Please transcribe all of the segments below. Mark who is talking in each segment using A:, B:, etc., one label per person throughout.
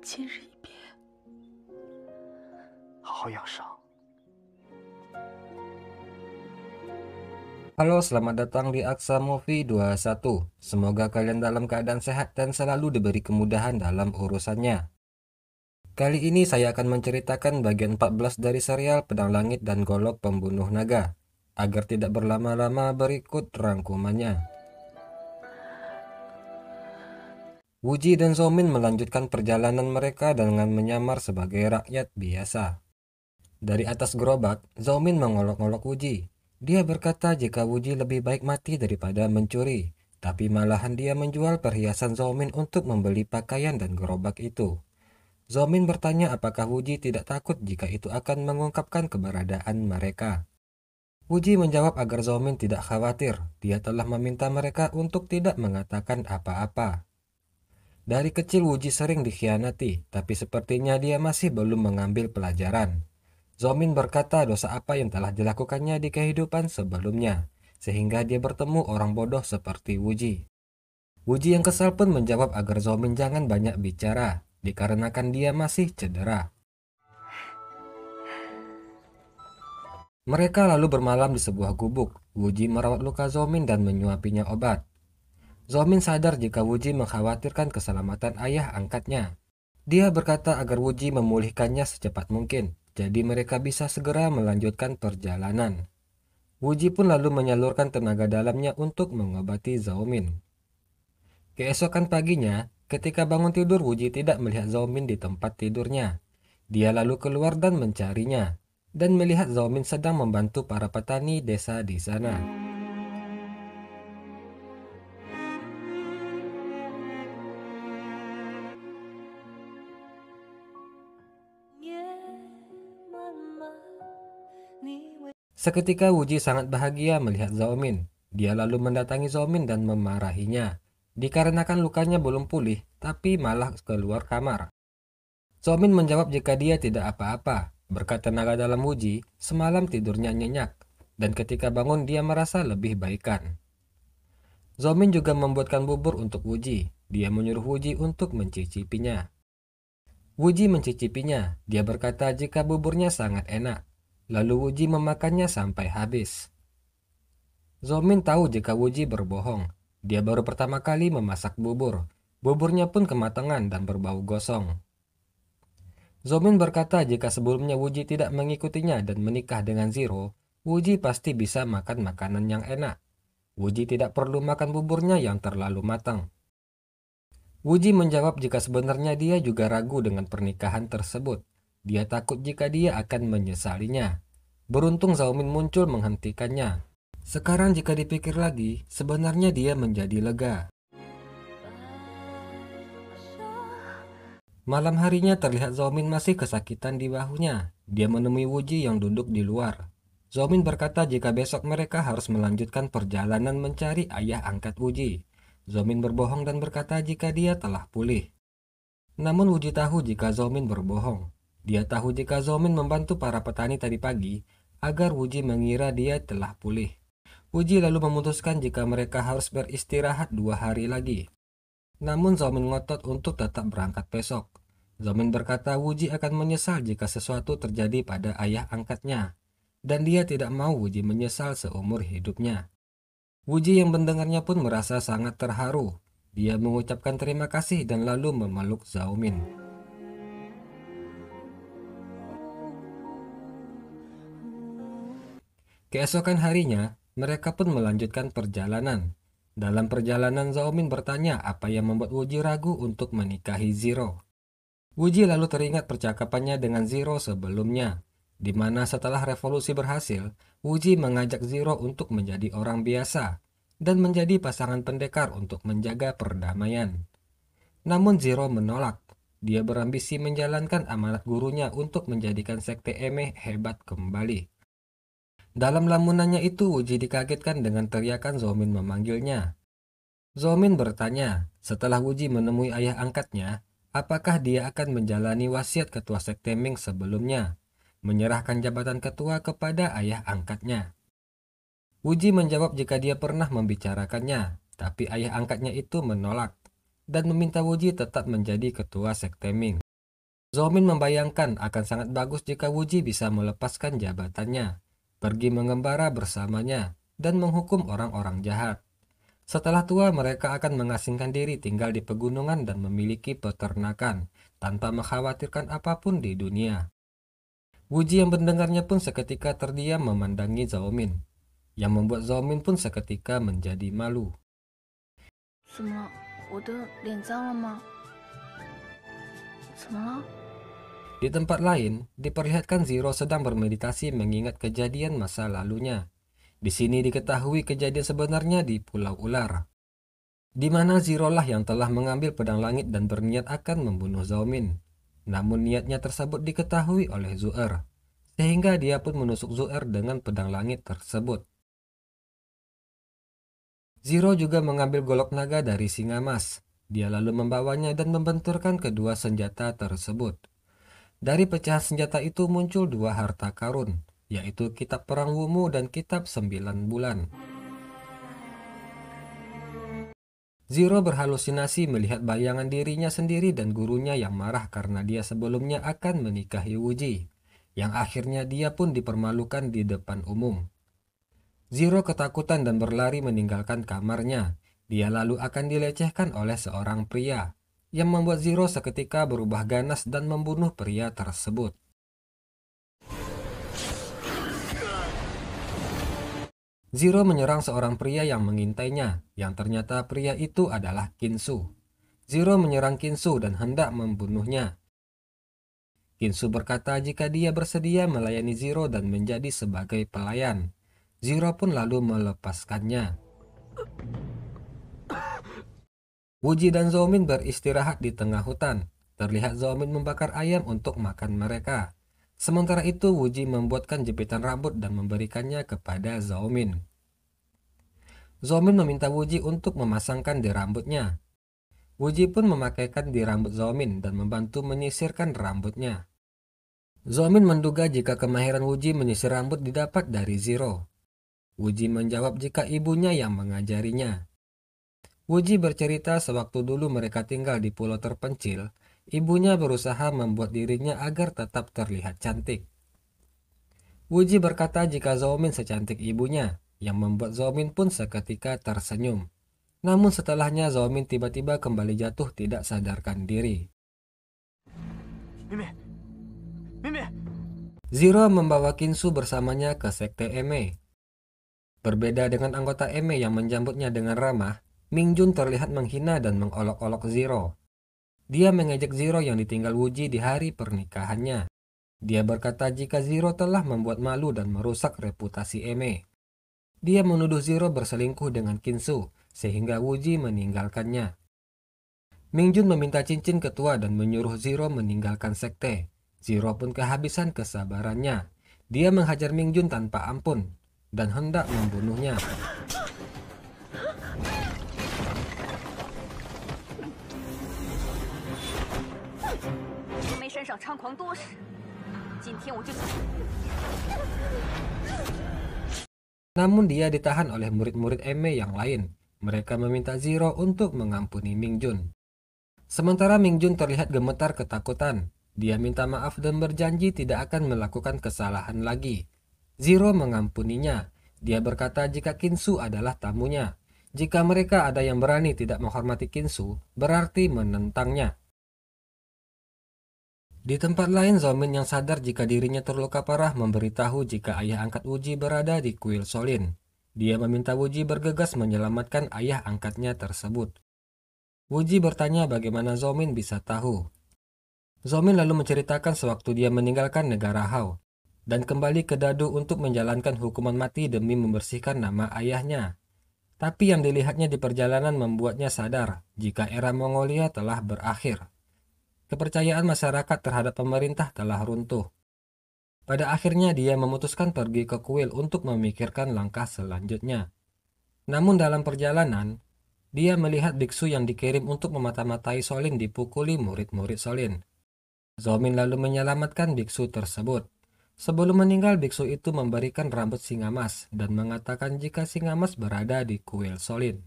A: 今日一别，
B: 好好养伤。
C: Halo, selamat datang di Aksa Movie 21. Semoga kalian dalam keadaan sehat dan selalu diberi kemudahan dalam urusannya. Kali ini saya akan menceritakan bagian 14 dari serial Pedang Langit dan Golok Pembunuh Naga. Agar tidak berlama-lama, berikut rangkumannya. Wuji dan Zhou Min melanjutkan perjalanan mereka dengan menyamar sebagai rakyat biasa. Dari atas gerobak, Zhou Min mengolok-olok Wuji. Dia berkata jika Wuji lebih baik mati daripada mencuri, tapi malahan dia menjual perhiasan Zhou Min untuk membeli pakaian dan gerobak itu. Zhou Min bertanya apakah Wuji tidak takut jika itu akan mengungkapkan keberadaan mereka. Wuji menjawab agar Zhou Min tidak khawatir, dia telah meminta mereka untuk tidak mengatakan apa-apa. Dari kecil Wuji sering dikhianati, tapi sepertinya dia masih belum mengambil pelajaran. Zhou Min berkata dosa apa yang telah dilakukannya di kehidupan sebelumnya, sehingga dia bertemu orang bodoh seperti Wuji. Wuji yang kesal pun menjawab agar Zhou Min jangan banyak bicara, dikarenakan dia masih cedera. Mereka lalu bermalam di sebuah gubuk. Wuji merawat luka Zhou Min dan menyuapinya obat. Zhou Min sadar jika Wuji mengkhawatirkan keselamatan ayah angkatnya. Dia berkata agar Wuji memulihkannya secepat mungkin, jadi mereka bisa segera melanjutkan perjalanan. Wuji pun lalu menyalurkan tenaga dalamnya untuk mengobati Zhou Min. Keesokan paginya, ketika bangun tidur Wuji tidak melihat Zhou Min di tempat tidurnya. Dia lalu keluar dan mencarinya, dan melihat Zhou Min sedang membantu para petani desa di sana. Seketika Wuji sangat bahagia melihat Zhou Min. Dia lalu mendatangi Zhou Min dan memarahinya, dikarenakan lukanya belum pulih, tapi malah keluar kamar. Zhou Min menjawab jika dia tidak apa-apa. Berkat tenaga dalam Wuji, semalam tidurnya nyenyak, dan ketika bangun dia merasa lebih baikan. Zhou Min juga membuatkan bubur untuk Wuji. Dia menyuruh Wuji untuk mencicipinya. Wuji mencicipinya. Dia berkata jika buburnya sangat enak. Lalu Wuji memakannya sampai habis. Zhou Min tahu jika Wuji berbohong. Dia baru pertama kali memasak bubur. Buburnya pun kematangan dan berbau gosong. Zhou Min berkata jika sebelumnya Wuji tidak mengikutinya dan menikah dengan Zero, Wuji pasti bisa makan makanan yang enak. Wuji tidak perlu makan buburnya yang terlalu matang. Wuji menjawab jika sebenarnya dia juga ragu dengan pernikahan tersebut. Dia takut jika dia akan menyesalinya. Beruntung Zhou Min muncul menghentikannya. Sekarang jika dipikir lagi, sebenarnya dia menjadi lega. Malam harinya terlihat Zhou Min masih kesakitan di bahunya. Dia menemui Wuji yang duduk di luar. Zhou Min berkata jika besok mereka harus melanjutkan perjalanan mencari ayah angkat Wuji. Zhou Min berbohong dan berkata jika dia telah pulih. Namun Wuji tahu jika Zhou Min berbohong. Dia tahu jika Zhou Min membantu para petani tadi pagi agar Wuji mengira dia telah pulih. Wuji lalu memutuskan jika mereka harus beristirahat 2 hari lagi. Namun Zhou Min ngotot untuk tetap berangkat besok. Zhou Min berkata Wuji akan menyesal jika sesuatu terjadi pada ayah angkatnya. Dan dia tidak mau Wuji menyesal seumur hidupnya. Wuji yang mendengarnya pun merasa sangat terharu. Dia mengucapkan terima kasih dan lalu memeluk Zhou Min. Keesokan harinya, mereka pun melanjutkan perjalanan. Dalam perjalanan Zhou Min bertanya apa yang membuat Wuji ragu untuk menikahi Zero. Wuji lalu teringat percakapannya dengan Zero sebelumnya, di mana setelah revolusi berhasil, Wuji mengajak Zero untuk menjadi orang biasa dan menjadi pasangan pendekar untuk menjaga perdamaian. Namun Zero menolak. Dia berambisi menjalankan amanat gurunya untuk menjadikan sekte Emeh hebat kembali. Dalam lamunannya itu, Wuji dikagetkan dengan teriakan Zhou Min memanggilnya. Zhou Min bertanya, setelah Wuji menemui ayah angkatnya, apakah dia akan menjalani wasiat ketua sekte Ming sebelumnya, menyerahkan jabatan ketua kepada ayah angkatnya. Wuji menjawab jika dia pernah membicarakannya, tapi ayah angkatnya itu menolak, dan meminta Wuji tetap menjadi ketua sekte Ming. Zhou membayangkan akan sangat bagus jika Wuji bisa melepaskan jabatannya, pergi mengembara bersamanya, dan menghukum orang-orang jahat. Setelah tua, mereka akan mengasingkan diri tinggal di pegunungan dan memiliki peternakan, tanpa mengkhawatirkan apapun di dunia. Wuji yang mendengarnya pun seketika terdiam memandangi Zhou yang membuat Zhou pun seketika menjadi malu.
A: 怎么了？我的脸脏了吗？怎么了？
C: Di tempat lain, diperlihatkan Zero sedang bermeditasi mengingat kejadian masa lalunya. Di sini diketahui kejadian sebenarnya di Pulau Ular, di mana Zero lah yang telah mengambil pedang langit dan berniat akan membunuh Zhou. Namun niatnya tersebut diketahui oleh Zu'er, sehingga dia pun menusuk Zu'er dengan pedang langit tersebut. Zero juga mengambil golok naga dari singa emas. Dia lalu membawanya dan membenturkan kedua senjata tersebut. Dari pecahan senjata itu muncul dua harta karun, yaitu kitab perang Wumu dan kitab 9 bulan. Zero berhalusinasi melihat bayangan dirinya sendiri dan gurunya yang marah karena dia sebelumnya akan menikahi Wuji, yang akhirnya dia pun dipermalukan di depan umum. Zero ketakutan dan berlari meninggalkan kamarnya. Dia lalu akan dilecehkan oleh seorang pria, yang membuat Zero seketika berubah ganas dan membunuh pria tersebut. Zero menyerang seorang pria yang mengintainya, yang ternyata pria itu adalah Kinsu. Zero menyerang Kinsu dan hendak membunuhnya. Kinsu berkata jika dia bersedia melayani Zero dan menjadi sebagai pelayan. Zero pun lalu melepaskannya. Wuji dan Zhou beristirahat di tengah hutan. Terlihat Zhou membakar ayam untuk makan mereka. Sementara itu Wuji membuatkan jepitan rambut dan memberikannya kepada Zhou. Zhou meminta Wuji untuk memasangkan di rambutnya. Wuji pun memakaikan di rambut Zhou dan membantu menyisirkan rambutnya. Zhou menduga jika kemahiran Wuji menyisir rambut didapat dari Zero. Wuji menjawab jika ibunya yang mengajarinya. Wuji bercerita sewaktu dulu mereka tinggal di pulau terpencil, ibunya berusaha membuat dirinya agar tetap terlihat cantik. Wuji berkata jika Zhou secantik ibunya, yang membuat Zhou pun seketika tersenyum. Namun setelahnya Zhou tiba-tiba kembali jatuh tidak sadarkan diri. Zero membawa Kinsu bersamanya ke sekte Eme. Berbeda dengan anggota Eme yang menjambutnya dengan ramah, Mingjun terlihat menghina dan mengolok-olok Zero. Dia mengejek Zero yang ditinggal Wuji di hari pernikahannya. Dia berkata jika Zero telah membuat malu dan merusak reputasi Eme. Dia menuduh Zero berselingkuh dengan Kinsu, sehingga Wuji meninggalkannya. Mingjun meminta cincin ketua dan menyuruh Zero meninggalkan sekte. Zero pun kehabisan kesabarannya. Dia menghajar Mingjun tanpa ampun dan hendak membunuhnya. Namun dia ditahan oleh murid-murid Eme yang lain. Mereka meminta Zero untuk mengampuni Mingjun. Sementara Mingjun terlihat gemetar ketakutan. Dia minta maaf dan berjanji tidak akan melakukan kesalahan lagi. Zero mengampuninya. Dia berkata jika Kinsu adalah tamunya. Jika mereka ada yang berani tidak menghormati Kinsu, berarti menentangnya. Di tempat lain, Zhou yang sadar jika dirinya terluka parah memberitahu jika ayah angkat Wuji berada di kuil Solin. Dia meminta Wuji bergegas menyelamatkan ayah angkatnya tersebut. Wuji bertanya bagaimana Zhou bisa tahu. Zhou lalu menceritakan sewaktu dia meninggalkan negara Hao dan kembali ke Dadu untuk menjalankan hukuman mati demi membersihkan nama ayahnya. Tapi yang dilihatnya di perjalanan membuatnya sadar jika era Mongolia telah berakhir. Kepercayaan masyarakat terhadap pemerintah telah runtuh. Pada akhirnya dia memutuskan pergi ke kuil untuk memikirkan langkah selanjutnya. Namun dalam perjalanan, dia melihat biksu yang dikirim untuk memata-matai Solin dipukuli murid-murid Solin. Zhou lalu menyelamatkan biksu tersebut. Sebelum meninggal, biksu itu memberikan rambut singa emas dan mengatakan jika singa emas berada di kuil Solin.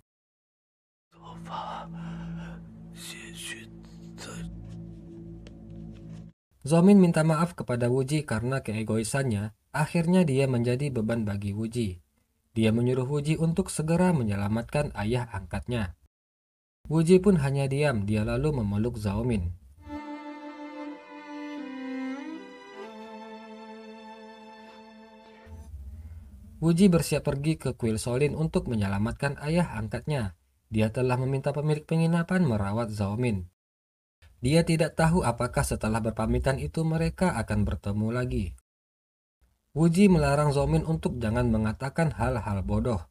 C: Zhao minta maaf kepada Wuji karena keegoisannya, akhirnya dia menjadi beban bagi Wuji. Dia menyuruh Wuji untuk segera menyelamatkan ayah angkatnya. Wuji pun hanya diam, dia lalu memeluk Zhao Min. Wuji bersiap pergi ke kuil Solin untuk menyelamatkan ayah angkatnya. Dia telah meminta pemilik penginapan merawat Zhao Min. Dia tidak tahu apakah setelah berpamitan itu mereka akan bertemu lagi. Wuji melarang Zhao Min untuk jangan mengatakan hal-hal bodoh.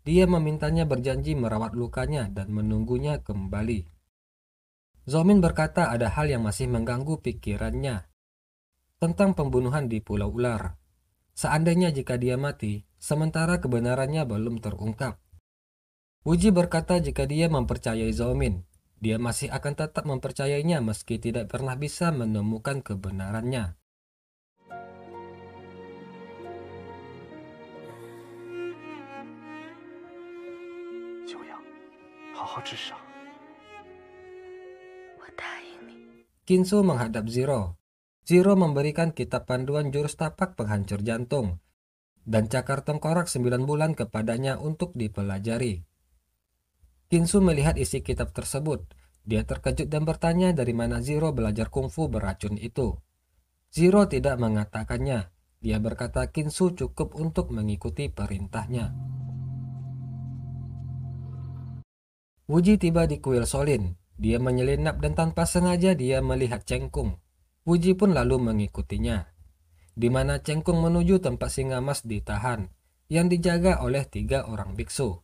C: Dia memintanya berjanji merawat lukanya dan menunggunya kembali. Zhao Min berkata ada hal yang masih mengganggu pikirannya tentang pembunuhan di Pulau Ular. Seandainya jika dia mati, sementara kebenarannya belum terungkap. Wuji berkata jika dia mempercayai Zhao Min, dia masih akan tetap mempercayainya meski tidak pernah bisa menemukan kebenarannya. Kinsu menghadap Zero. Zero memberikan kitab panduan jurus tapak penghancur jantung dan cakar tengkorak 9 bulan kepadanya untuk dipelajari. Kinsu melihat isi kitab tersebut. Dia terkejut dan bertanya dari mana Zero belajar kungfu beracun itu. Zero tidak mengatakannya. Dia berkata Kinsu cukup untuk mengikuti perintahnya. Wuji tiba di kuil Solin. Dia menyelinap dan tanpa sengaja dia melihat Cengkung. Wuji pun lalu mengikutinya, di mana Cengkung menuju tempat singa emas ditahan, yang dijaga oleh 3 orang biksu.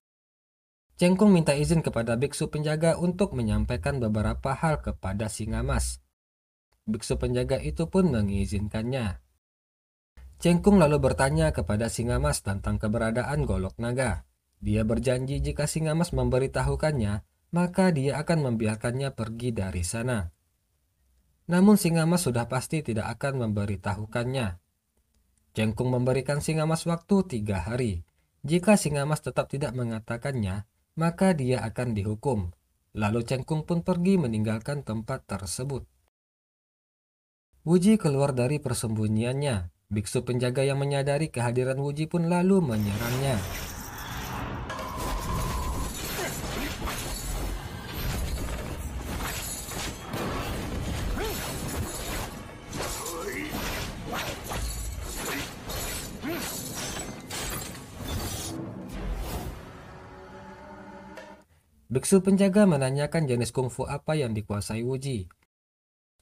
C: Cengkung minta izin kepada biksu penjaga untuk menyampaikan beberapa hal kepada singa emas. Biksu penjaga itu pun mengizinkannya. Cengkung lalu bertanya kepada singa emas tentang keberadaan golok naga. Dia berjanji jika singa emas memberitahukannya, maka dia akan membiarkannya pergi dari sana. Namun singa emas sudah pasti tidak akan memberitahukannya. Cengkung memberikan singa emas waktu 3 hari. Jika singa emas tetap tidak mengatakannya, maka dia akan dihukum. Lalu Cengkung pun pergi meninggalkan tempat tersebut. Wuji keluar dari persembunyiannya. Biksu penjaga yang menyadari kehadiran Wuji pun lalu menyerangnya. Biksu penjaga menanyakan jenis kungfu apa yang dikuasai Wuji.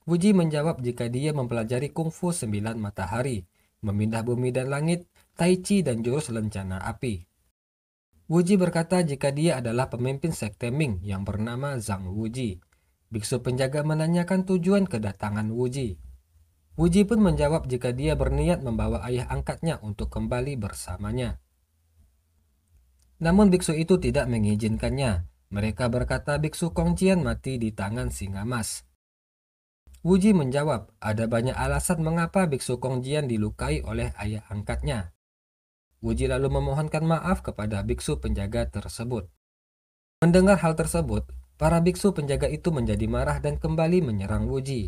C: Wuji menjawab jika dia mempelajari kungfu 9 matahari, memindah bumi dan langit, tai chi dan jurus lencana api. Wuji berkata jika dia adalah pemimpin sekte Ming yang bernama Zhang Wuji. Biksu penjaga menanyakan tujuan kedatangan Wuji. Wuji pun menjawab jika dia berniat membawa ayah angkatnya untuk kembali bersamanya. Namun biksu itu tidak mengizinkannya. Mereka berkata biksu Kongjian mati di tangan singa emas. Wuji menjawab, ada banyak alasan mengapa biksu Kongjian dilukai oleh ayah angkatnya. Wuji lalu memohonkan maaf kepada biksu penjaga tersebut. Mendengar hal tersebut, para biksu penjaga itu menjadi marah dan kembali menyerang Wuji.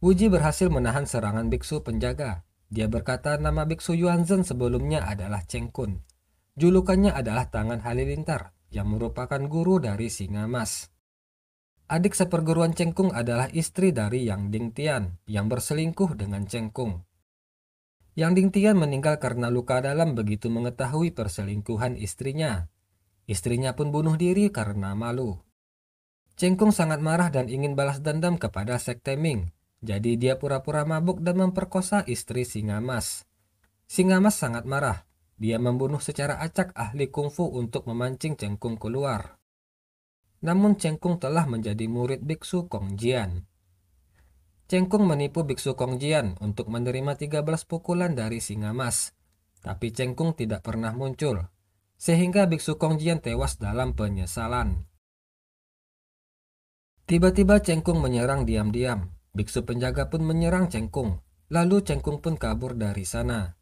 C: Wuji berhasil menahan serangan biksu penjaga. Dia berkata nama biksu Yuanzhen sebelumnya adalah Cengkun. Julukannya adalah Tangan Halilintar, yang merupakan guru dari singa emas. Adik seperguruan Cengkung adalah istri dari Yang Dingtian, yang berselingkuh dengan Cengkung. Yang Dingtian meninggal karena luka dalam begitu mengetahui perselingkuhan istrinya. Istrinya pun bunuh diri karena malu. Cengkung sangat marah dan ingin balas dendam kepada sekte Ming. Jadi dia pura-pura mabuk dan memperkosa istri singa emas. Singa emas sangat marah. Dia membunuh secara acak ahli kungfu untuk memancing Cengkung keluar. Namun Cengkung telah menjadi murid biksu Kongjian. Cengkung menipu biksu Kongjian untuk menerima 13 pukulan dari singa emas. Tapi Cengkung tidak pernah muncul. Sehingga biksu Kongjian tewas dalam penyesalan. Tiba-tiba Cengkung menyerang diam-diam. Biksu penjaga pun menyerang Cengkung. Lalu Cengkung pun kabur dari sana.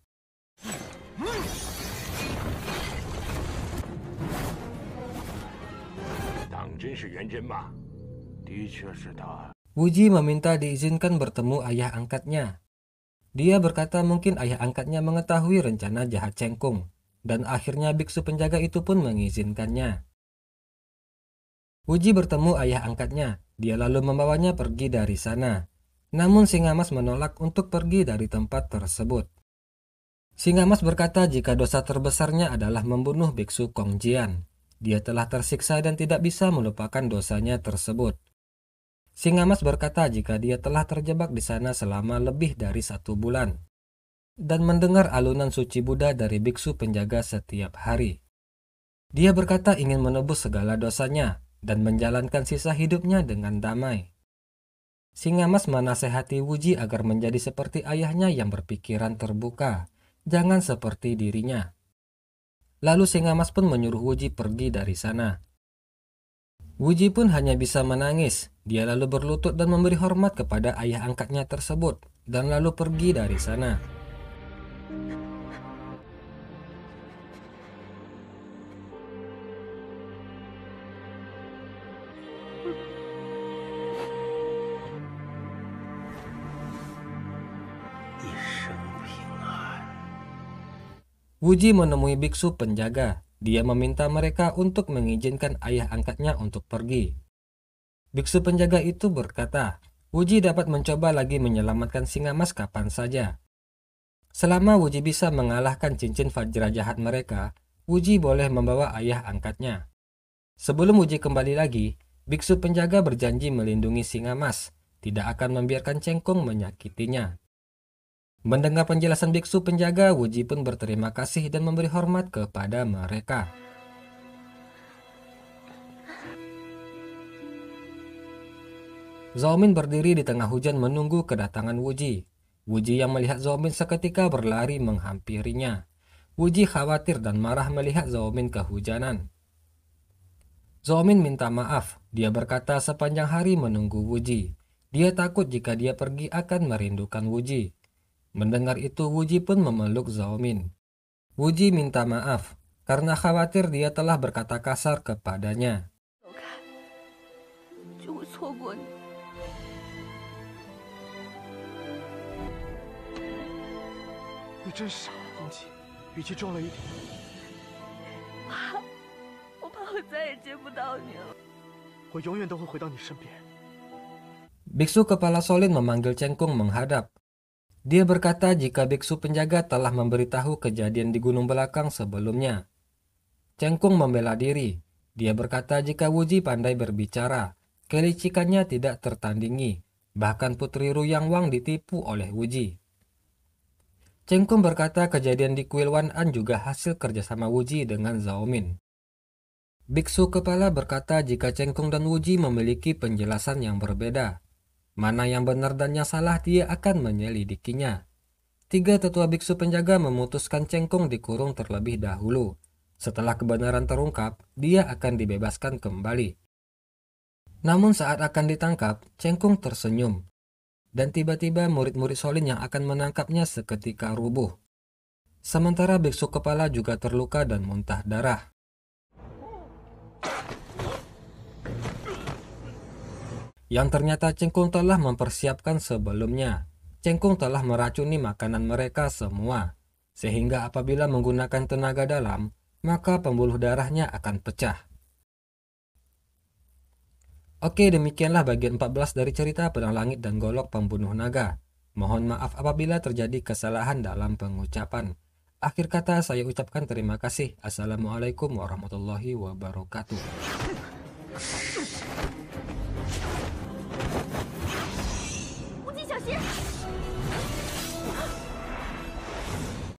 C: Wuji meminta diizinkan bertemu ayah angkatnya. Dia berkata mungkin ayah angkatnya mengetahui rencana jahat Cengkung. Dan akhirnya biksu penjaga itu pun mengizinkannya. Wuji bertemu ayah angkatnya. Dia lalu membawanya pergi dari sana. Namun Singa Mas menolak untuk pergi dari tempat tersebut. Singa Mas berkata jika dosa terbesarnya adalah membunuh biksu Kongjian. Dia telah tersiksa dan tidak bisa melupakan dosanya tersebut. Singa Mas berkata jika dia telah terjebak di sana selama lebih dari 1 bulan. Dan mendengar alunan suci Buddha dari biksu penjaga setiap hari. Dia berkata ingin menebus segala dosanya dan menjalankan sisa hidupnya dengan damai. Singa Mas menasehati Wuji agar menjadi seperti ayahnya yang berpikiran terbuka, jangan seperti dirinya. Lalu Singa Mas pun menyuruh Wuji pergi dari sana. Wuji pun hanya bisa menangis. Dia lalu berlutut dan memberi hormat kepada ayah angkatnya tersebut, dan lalu pergi dari sana. Wuji menemui biksu penjaga. Dia meminta mereka untuk mengizinkan ayah angkatnya untuk pergi. Biksu penjaga itu berkata, Wuji dapat mencoba lagi menyelamatkan Singa Mas kapan saja. Selama Wuji bisa mengalahkan cincin Vajra jahat mereka, Wuji boleh membawa ayah angkatnya. Sebelum Wuji kembali lagi, biksu penjaga berjanji melindungi Singa Mas, tidak akan membiarkan Cengkung menyakitinya. Mendengar penjelasan biksu penjaga, Wuji pun berterima kasih dan memberi hormat kepada mereka. Zhao Min berdiri di tengah hujan menunggu kedatangan Wuji. Wuji yang melihat Zhao Min seketika berlari menghampirinya. Wuji khawatir dan marah melihat Zhao Min kehujanan. Zhao Min minta maaf. Dia berkata sepanjang hari menunggu Wuji. Dia takut jika dia pergi akan merindukan Wuji. Mendengar itu, Wuji pun memeluk Zhao Min. Wuji minta maaf karena khawatir dia telah berkata kasar kepadanya. Biksu kepala Solin memanggil Cengkung menghadap. Dia berkata jika biksu penjaga telah memberitahu kejadian di gunung belakang sebelumnya. Cengkung membela diri. Dia berkata jika Wuji pandai berbicara, kelicikannya tidak tertandingi. Bahkan Putri Ruyang Wang ditipu oleh Wuji. Cengkung berkata kejadian di kuil Wan An juga hasil kerjasama Wuji dengan Zhao Min. Biksu kepala berkata jika Cengkung dan Wuji memiliki penjelasan yang berbeda. Mana yang benar dan yang salah dia akan menyelidikinya. 3 tetua biksu penjaga memutuskan Cengkung dikurung terlebih dahulu. Setelah kebenaran terungkap, dia akan dibebaskan kembali. Namun saat akan ditangkap, Cengkung tersenyum. Dan tiba-tiba murid-murid Solin yang akan menangkapnya seketika rubuh. Sementara biksu kepala juga terluka dan muntah darah. Yang ternyata Cengkung telah mempersiapkan sebelumnya. Cengkung telah meracuni makanan mereka semua. Sehingga apabila menggunakan tenaga dalam, maka pembuluh darahnya akan pecah. Oke, demikianlah bagian 14 dari cerita Pedang Langit dan Golok Pembunuh Naga. Mohon maaf apabila terjadi kesalahan dalam pengucapan. Akhir kata saya ucapkan terima kasih. Assalamualaikum warahmatullahi wabarakatuh.